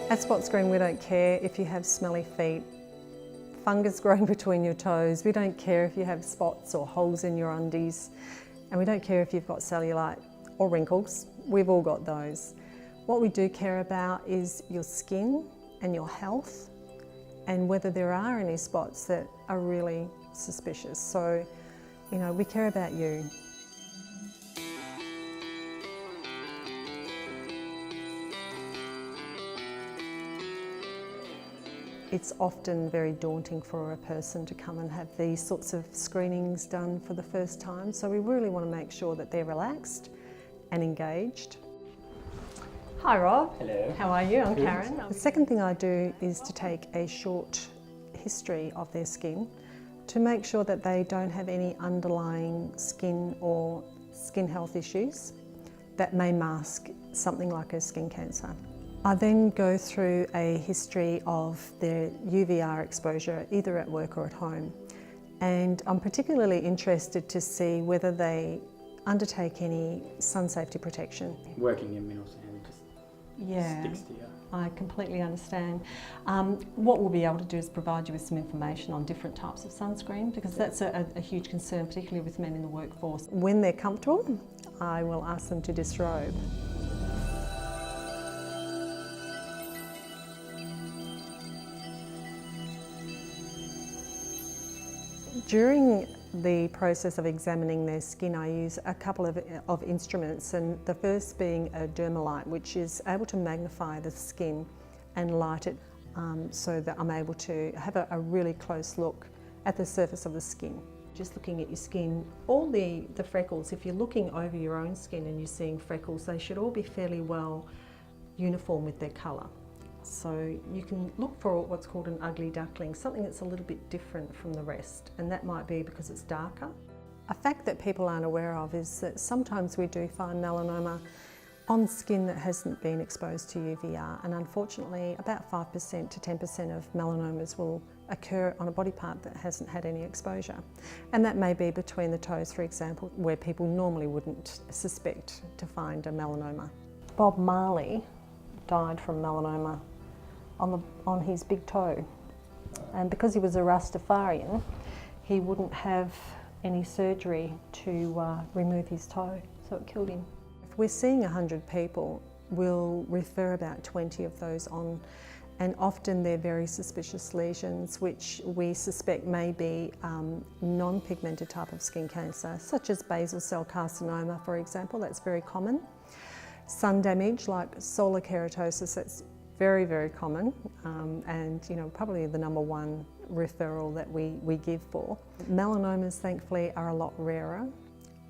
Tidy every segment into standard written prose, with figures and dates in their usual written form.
At Spotscreen, we don't care if you have smelly feet, fungus growing between your toes. We don't care if you have spots or holes in your undies. And we don't care if you've got cellulite or wrinkles. We've all got those. What we do care about is your skin and your health and whether there are any spots that are really suspicious. So, we care about you. It's often very daunting for a person to come and have these sorts of screenings done for the first time, so we really want to make sure that they're relaxed and engaged. Hi Rob. Hello. How are you? I'm Good. Karen. The second thing I do is to take a short history of their skin to make sure that they don't have any underlying skin or skin health issues that may mask something like a skin cancer. I then go through a history of their UVR exposure, either at work or at home. And I'm particularly interested to see whether they undertake any sun safety protection. Working in mineral sand just sticks to you. I completely understand. What we'll be able to do is provide you with some information on different types of sunscreen, because that's a huge concern, particularly with men in the workforce. When they're comfortable, I will ask them to disrobe. During the process of examining their skin, I use a couple of instruments, and the first being a dermalite, which is able to magnify the skin and light it so that I'm able to have a really close look at the surface of the skin. Just looking at your skin, all the freckles, if you're looking over your own skin and you're seeing freckles, they should all be fairly well uniform with their colour. So you can look for what's called an ugly duckling, something that's a little bit different from the rest, and that might be because it's darker. A fact that people aren't aware of is that sometimes we do find melanoma on skin that hasn't been exposed to UVR, and unfortunately about 5% to 10% of melanomas will occur on a body part that hasn't had any exposure. And that may be between the toes, for example, where people normally wouldn't suspect to find a melanoma. Bob Marley died from melanoma on his big toe, and because he was a Rastafarian, he wouldn't have any surgery to remove his toe, so it killed him. If we're seeing 100 people, we'll refer about 20 of those on, and often they're very suspicious lesions which we suspect may be non-pigmented type of skin cancer, such as basal cell carcinoma, for example. That's very common. Sun damage like solar keratosis, that's very, very common, and probably the number one referral that we give for. Melanomas, thankfully, are a lot rarer,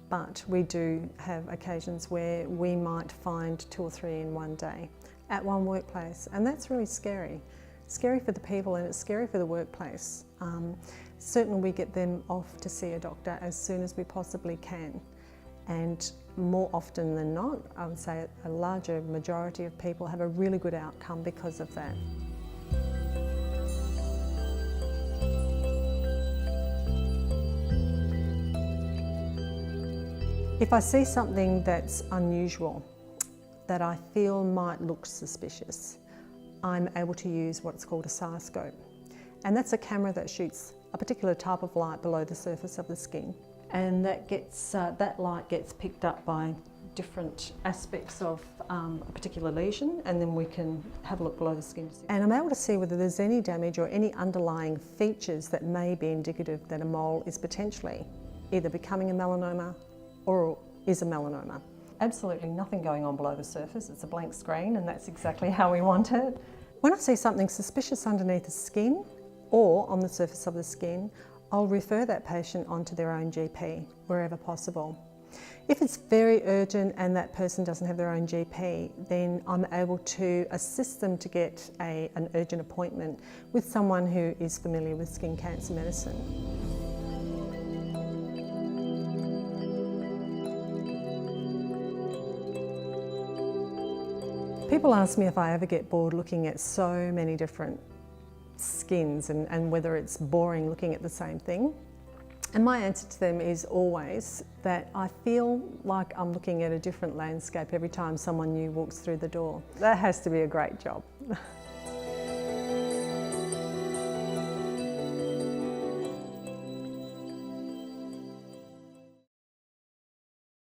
but we do have occasions where we might find 2 or 3 in one day at one workplace, and that's really scary. Scary for the people, and it's scary for the workplace. Certainly we get them off to see a doctor as soon as we possibly can. And more often than not, I would say a larger majority of people have a really good outcome because of that. If I see something that's unusual, that I feel might look suspicious, I'm able to use what's called a cystoscope. And that's a camera that shoots a particular type of light below the surface of the skin. And that light gets picked up by different aspects of a particular lesion, and then we can have a look below the skin. And I'm able to see whether there's any damage or any underlying features that may be indicative that a mole is potentially either becoming a melanoma or is a melanoma. Absolutely nothing going on below the surface. It's a blank screen, and that's exactly how we want it. When I see something suspicious underneath the skin or on the surface of the skin, I'll refer that patient onto their own GP wherever possible. If it's very urgent and that person doesn't have their own GP, then I'm able to assist them to get an urgent appointment with someone who is familiar with skin cancer medicine. People ask me if I ever get bored looking at so many different skins and whether it's boring looking at the same thing. And my answer to them is always that I feel like I'm looking at a different landscape every time someone new walks through the door. That has to be a great job.